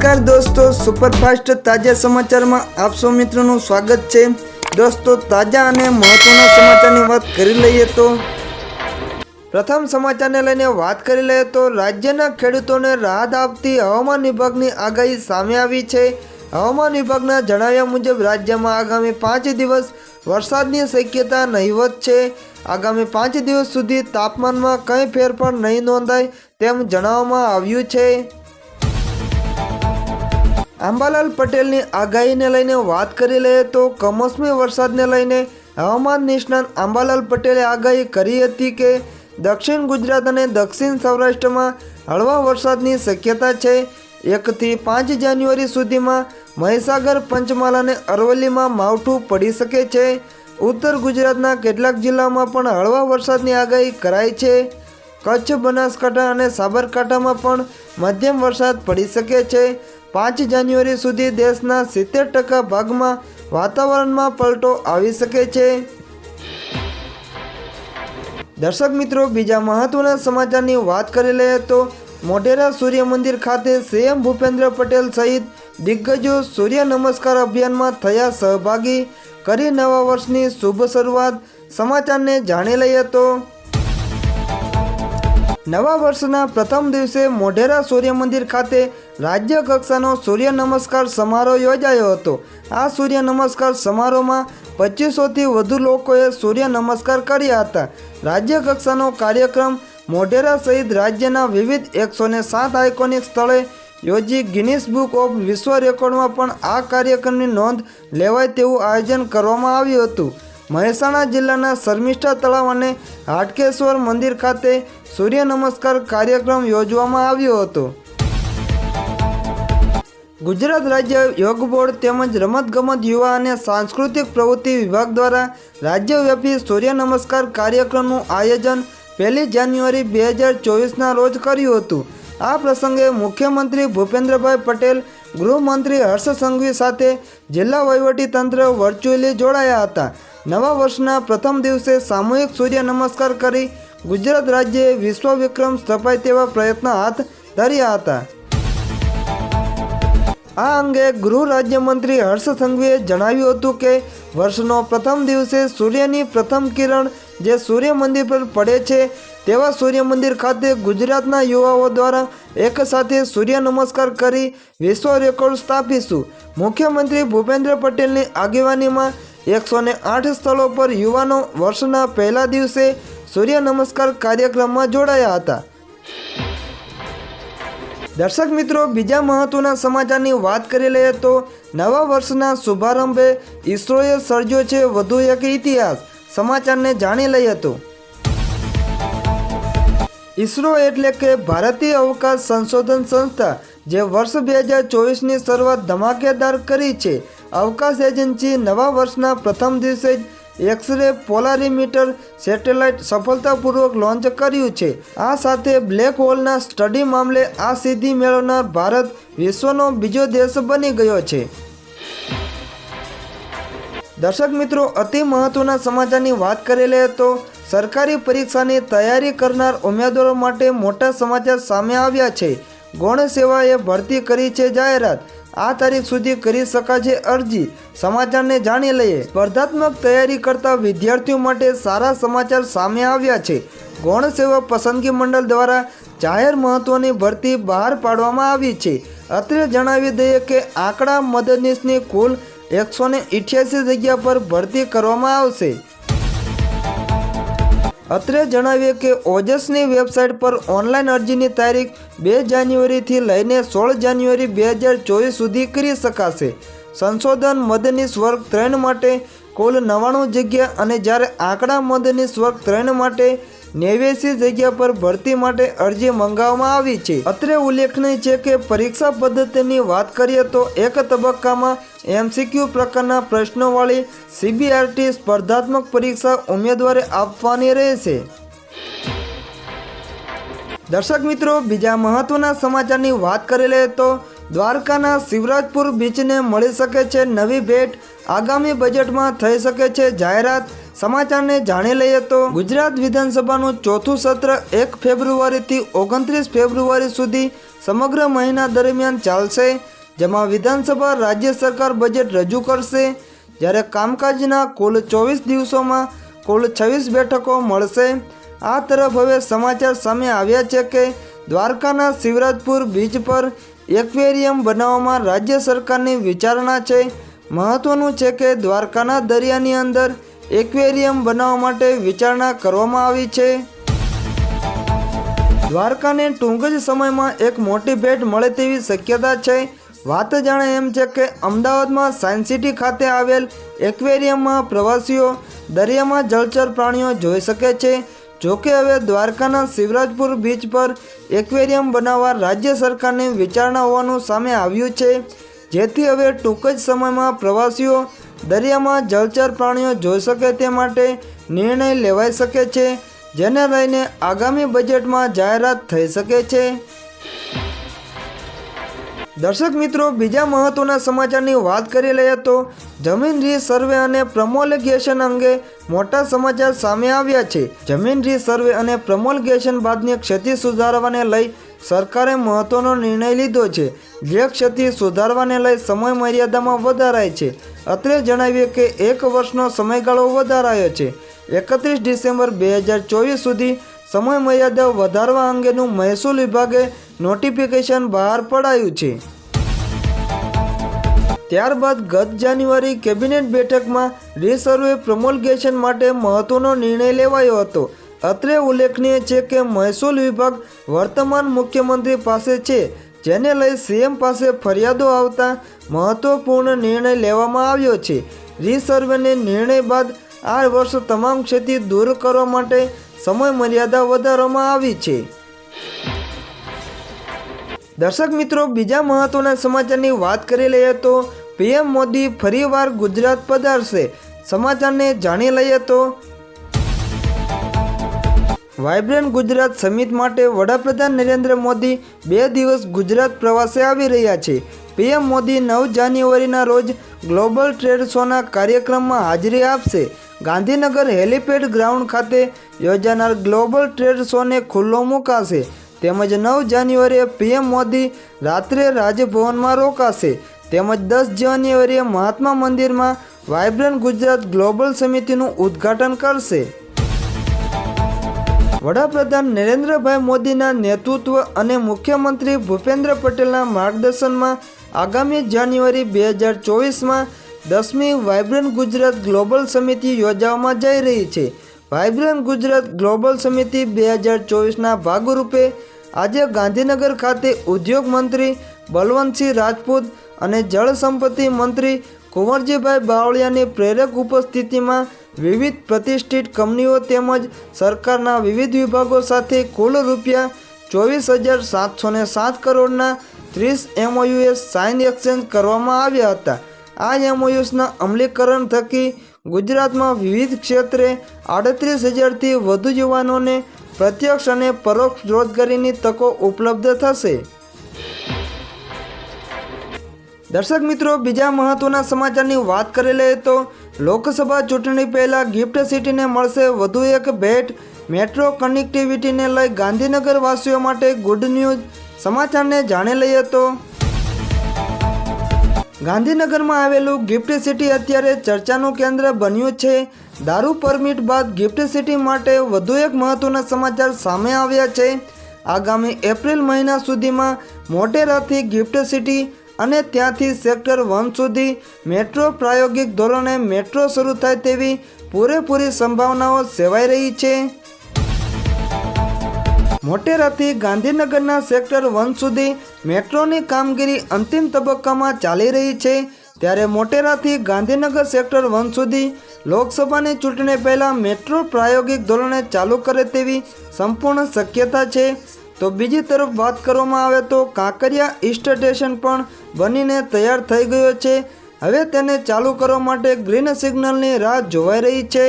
नमस्कार दोस्तों, सुपरफास्ट ताजा समाचार में आप सौ मित्रों स्वागत है। दोस्तों, ताजा और महत्वना समाचार की बात कर लीए तो प्रथम समाचार ने लईने बात कर लीए तो राज्यना खेडूतोने राहत आपती हवामान विभागनी आगाही सामे आवी छे। हवामान विभागना जणाव्या मुजब राज्य में आगामी 5 दिवस वरसादनी शक्यता नहीवत छे। आगामी 5 दिवस सुधी तापमान में कई फेरफार नहीं नोंधाय तेम जणाववामां आव्युं छे। अंबालाल पटेलनी आगाहीने लईने बात करी लईए तो कमोसमी वरसादने लईने हवामान निष्णात अंबालाल पटेले आगाही करी हती के दक्षिण गुजरात और दक्षिण सौराष्ट्र में हळवा वरसादनी शक्यता है। 1 થી 5 जान्युआरी सुधी में महीसागर, पंचमहाल और अरवली में मावठू पड़ी सके छे। उत्तर गुजरातना केटलाक जिल्ला में पण हळवा वरसादनी आगाही कराई छे। कच्छ, बनासकांठा और साबरकांठा में पण मध्यम वरसाद पड़ी सके छे। 5 जान्युआरी सुधी देशना 70% भाग में वातावरण में पलटो आवी सके छे। दर्शक मित्रों, बीजा महत्वना समाचार की बात करी लईए तो मोढेरा सूर्य मंदिर खाते सीएम भूपेन्द्र पटेल सहित दिग्गजों सूर्य नमस्कार अभियान में थया सहभागी, करी नवा वर्षनी शुभ शुरुआत। समाचार ने जाणी लईए तो नवा वर्षना प्रथम दिवसे मोढेरा सूर्य मंदिर खाते राज्य कक्षानो सूर्य नमस्कार समारोह योजायो हतो। आ सूर्य नमस्कार समारोह में 2500 थी वधु लोकोए सूर्य नमस्कार कर्या हता। राज्य कक्षानो कार्यक्रम मोढेरा सहित राज्यना विविध 107 आइकोनिक स्थळे योजी गिनीस बुक ऑफ विश्व रेकॉर्ड में पण आ कार्यक्रमनी नोंध लेवाय तेवुं आयोजन करवामां आव्युं हतुं। મહેસાણા જિલ્લાના શર્મિષ્ઠા તળાવ અને હાટકેશ્વર મંદિર ખાતે સૂર્ય નમસ્કાર કાર્યક્રમ યોજવામાં આવ્યો હતો। ગુજરાત રાજ્ય યોગ બોર્ડ તેમજ રમતગમત યુવા અને સાંસ્કૃતિક પ્રવૃત્તિ વિભાગ દ્વારા રાજ્યવ્યાપી સૂર્ય નમસ્કાર કાર્યક્રમનું આયોજન 1 જાન્યુઆરી 2024ના રોજ કર્યું હતું। આ પ્રસંગે મુખ્યમંત્રી ભૂપેન્દ્રભાઈ પટેલ, ગૃહમંત્રી હર્ષ સંઘવી સાથે જિલ્લા વહીવટીતંત્ર વર્ચ્યુઅલી જોડાયા હતા। નવા વર્ષના પ્રથમ દિવસે સામૂહિક સૂર્ય નમસ્કાર કરી ગુજરાત રાજ્યએ વિશ્વ વિક્રમ સ્થપાય તેવા પ્રયત્નો હાથ ધર્યા હતા। આ અંગે ગૃહ રાજ્યમંત્રી હર્ષ સંઘવીએ જણાવ્યું હતું કે વર્ષનો પ્રથમ દિવસે સૂર્યની પ્રથમ કિરણ જે સૂર્ય મંદિર પર પડે છે તેવા સૂર્ય મંદિર ખાતે ગુજરાતના યુવાઓ દ્વારા એક સાથે સૂર્ય નમસ્કાર કરી વિશ્વ રેકોર્ડ સ્થાપીશું। મુખ્યમંત્રી ભૂપેન્દ્ર પટેલની આગેવાનીમાં 108 સ્થળો પર યુવાનો વર્ષના પહેલા દિવસે સૂર્ય નમસ્કાર કાર્યક્રમમાં જોડાયા હતા। દર્શક મિત્રો, બીજા મહત્વના સમાચારની વાત કરી લઈએ તો નવા વર્ષના શુભારંભે ઈસરોએ સર્જ્યો છે વધુ એક ઇતિહાસ। સમાચારને જાણી લઈએ તો ઈસરો એટલે કે ભારતીય અવકાશ સંશોધન સંસ્થા જે વર્ષ 2024ની શરૂઆત ધમાકેદાર કરી છે। અવકાશ એજન્સી નવા વર્ષના પ્રથમ દિવસે જ એક્સ-રે પોલારીમીટર સેટેલાઇટ સફળતાપૂર્વક લોન્ચ કર્યું છે। આ સાથે બ્લેક હોલના સ્ટડી મામલે આ સિદ્ધિ મેળવનાર ભારત વિશ્વનો બીજો દેશ બની ગયો છે। દર્શક મિત્રો, અતિ મહત્વના સમાચારની વાત કરી લઈએ તો સરકારી પરીક્ષાની તૈયારી કરનાર ઉમેદવારો માટે મોટા સમાચાર સામે આવ્યા છે। ગૌણ સેવાએ ભરતી કરી છે જાહેરાત। આ તારીખ સુધી કરી શકાશે અરજી। સમાચારને જાણી લઈએ। સ્પર્ધાત્મક તૈયારી કરતા વિદ્યાર્થીઓ માટે સારા સમાચાર સામે આવ્યા છે। ગૌણ સેવા પસંદગી મંડળ દ્વારા જાહેર મહત્વની ભરતી બહાર પાડવામાં આવી છે। અત્રે જણાવી દઈએ કે આંકડા મદદનીશની કુલ 188 જગ્યા પર ભરતી કરવામાં આવશે। અત્રે જણાવીએ કે ઓજસની વેબસાઇટ પર ઓનલાઈન અરજીની તારીખ 2 જાન્યુઆરીથી લઈને 16 જાન્યુઆરી 2024 સુધી કરી શકાશે। સંશોધન મદદનીશ વર્ગ 3 માટે કુલ 99 જગ્યા અને જ્યારે આંકડા મદદનીશ વર્ગ 3 માટે 89 જગ્યા પર ભરતી માટે અરજી મંગાવવામાં આવી છે। અત્રે ઉલ્લેખનીય છે કે પરીક્ષા પદ્ધતિની વાત કરીએ તો એક તબક્કામાં MCQ પ્રકારના પ્રશ્નોવાળી CBRT સ્પર્ધાત્મક પરીક્ષા ઉમેદવારે આપવાની રહેશે। દર્શક મિત્રો, બીજા મહત્વના સમાચારની વાત કરી લઈએ તો દ્વારકાના શિવરાજપુર બીચને મળી શકે છે નવી ભેટ। આગામી બજેટમાં થઈ શકે છે જાહેરાત। સમાચારને જાણી લઈએ તો ગુજરાત વિધાનસભાનું ચોથું સત્ર 1 ફેબ્રુઆરીથી 29 ફેબ્રુઆરી સુધી સમગ્ર મહિના દરમિયાન ચાલશે। જેમાં વિધાનસભા રાજ્ય સરકાર બજેટ રજૂ કરશે। જ્યારે કામકાજના કુલ 24 દિવસોમાં કુલ 26 બેઠકો મળશે। આ તરફ હવે સમાચાર સામે આવ્યા છે કે દ્વારકાના શિવરાજપુર બીચ પર એક્વેરિયમ બનાવવામાં રાજ્ય સરકારની વિચારણા છે। મહત્વનું છે કે દ્વારકાના દરિયાની અંદર એક્વેરિયમ બનાવવા માટે વિચારણા કરવામાં આવી છે। દ્વારકાને ટૂંક જ સમયમાં એક મોટી ભેટ મળે તેવી શક્યતા છે। વાત જાણે એમ છે કે અમદાવાદમાં સાયન્સ સિટી ખાતે આવેલ એક્વેરિયમમાં પ્રવાસીઓ દરિયામાં જળચર પ્રાણીઓ જોઈ શકે છે। જોકે હવે દ્વારકાના શિવરાજપુર બીચ પર એક્વેરિયમ બનાવવા રાજ્ય સરકારની વિચારણા હોવાનું સામે આવ્યું છે, જેથી હવે ટૂંક જ સમયમાં પ્રવાસીઓ દરિયામાં જળચર પ્રાણીઓ જોઈ શકે તે માટે નિર્ણય લેવાઈ શકે છે, જેને લઈને આગામી બજેટમાં જાહેરાત થઈ શકે છે। દર્શક મિત્રો, બીજા મહત્વના સમાચારની વાત કરી લઈએ તો જમીન રીસર્વે અને પ્રમોલગેશન અંગે મોટા સમાચાર સામે આવ્યા છે। જમીન રીસર્વે અને પ્રમોલગેશન બાદની ક્ષતિ સુધારવાને લઈ સરકારે મહત્વનો નિર્ણય લીધો છે, જે ક્ષતિ સુધારવાને લઈ સમય મર્યાદામાં વધારાય છે। અત્રે જણાવીએ કે 1 વર્ષનો સમયગાળો વધારાયો છે। 31 ડિસેમ્બર 2024 સુધી સમય મર્યાદા વધારવા અંગેનું મહેસૂલ વિભાગે નોટિફિકેશન બહાર પડાયું છે। ત્યારબાદ ગત જાન્યુઆરી કેબિનેટ બેઠકમાં રીસર્વે પ્રમોલગેશન માટે મહત્વનો નિર્ણય લેવાયો હતો। અત્રે ઉલ્લેખનીય છે કે મહેસૂલ વિભાગ વર્તમાન મુખ્યમંત્રી પાસે છે, જેને લઈ સીએમ પાસે ફરિયાદો આવતા મહત્વપૂર્ણ નિર્ણય લેવામાં આવ્યો છે। રીસર્વેને નિર્ણય બાદ આ વર્ષ તમામ ક્ષતિ દૂર કરવા માટે સમય મર્યાદા વધારવામાં આવી છે। દર્શક મિત્રો, બીજા મહત્વના સમાચારની વાત કરી લઈએ તો પીએમ મોદી ફરીવાર ગુજરાત પધારશે। સમાચારને જાણી લઈએ તો વાઇબ્રન્ટ ગુજરાત સમિટ માટે વડાપ્રધાન નરેન્દ્ર મોદી 2 દિવસ ગુજરાત પ્રવાસે આવી રહ્યા છે। પીએમ મોદી 9 જાન્યુઆરીના રોજ ગ્લોબલ ટ્રેડ શોના કાર્યક્રમમાં હાજરી આપશે। ગાંધીનગર હેલીપેડ ગ્રાઉન્ડ ખાતે યોજાનાર ગ્લોબલ ટ્રેડ શોને ખુલ્લો મુકાશે। તેમજ 9 જાન્યુઆરીએ પીએમ મોદી રાત્રે રાજભવનમાં રોકાશે। તેમજ 10 જાન્યુઆરીએ મહાત્મા મંદિરમાં વાઇબ્રન્ટ ગુજરાત ગ્લોબલ સમિતિનું ઉદ્ઘાટન કરશે। વડાપ્રધાન નરેન્દ્રભાઈ મોદીના નેતૃત્વ અને મુખ્યમંત્રી ભૂપેન્દ્ર પટેલના માર્ગદર્શનમાં આગામી જાન્યુઆરી 2024માં 10મી વાઇબ્રન્ટ ગુજરાત ગ્લોબલ સમિતિ યોજવામાં જઈ રહી છે। વાઇબ્રન્ટ ગુજરાત ગ્લોબલ સમિતિ 2024ના ભાગરૂપે આજે ગાંધીનગર ખાતે ઉદ્યોગ મંત્રી બલવંતસિંહ રાજપૂત અને જળ સંપત્તિ મંત્રી કુંવરજીભાઈ બાવળિયાની પ્રેરક ઉપસ્થિતિમાં વિવિધ પ્રતિષ્ઠિત કંપનીઓ તેમજ સરકારના વિવિધ વિભાગો સાથે કુલ રૂપિયા 24,707 કરોડના 30 MOUs સાઇન એક્સચેન્જ કરવામાં આવ્યા હતા। આ MOUsના અમલીકરણ થકી ગુજરાતમાં વિવિધ ક્ષેત્રે 38,000થી વધુ યુવાનોને પ્રત્યક્ષ અને પરોક્ષ રોજગારીની તકો ઉપલબ્ધ થશે। દર્શક મિત્રો, બીજા મહત્વના સમાચારની વાત કરી લઈએ તો લોકસભા ચૂંટણી પહેલાં ગિફ્ટ સિટીને મળશે વધુ એક ભેટ। મેટ્રો કનેક્ટિવિટીને લઈ ગાંધીનગર વાસીઓ માટે ગુડ ન્યૂઝ। સમાચારને જાણી લઈએ તો ગાંધીનગરમાં આવેલું ગિફ્ટ સિટી અત્યારે ચર્ચાનું કેન્દ્ર બન્યું છે। દારૂ પરમિટ બાદ ગિફ્ટ સિટી માટે વધુ એક મહત્વના સમાચાર સામે આવ્યા છે। આગામી એપ્રિલ મહિના સુધીમાં મોટેરાથી ગિફ્ટ સિટી અને ત્યાંથી સેક્ટર 1 સુધી મેટ્રો પ્રાયોગિક ધોરણે મેટ્રો શરૂ થાય તેવી પૂરેપૂરી સંભાવનાઓ સેવાઈ રહી છે। મોટેરાથી ગાંધીનગરના સેક્ટર 1 સુધી મેટ્રોની કામગીરી અંતિમ તબક્કામાં ચાલી રહી છે। ત્યારે મોટેરાથી ગાંધીનગર સેક્ટર 1 સુધી લોકસભાની ચૂંટણી પહેલાં મેટ્રો પ્રાયોગિક ધોરણે ચાલુ કરે તેવી સંપૂર્ણ શક્યતા છે। તો બીજી તરફ વાત કરવામાં આવે તો કાંકરિયા ઈસ્ટ સ્ટેશન પણ બનીને તૈયાર થઈ ગયો છે। હવે તેને ચાલુ કરવા માટે ગ્રીન સિગ્નલની રાહ જોવાઈ રહી છે।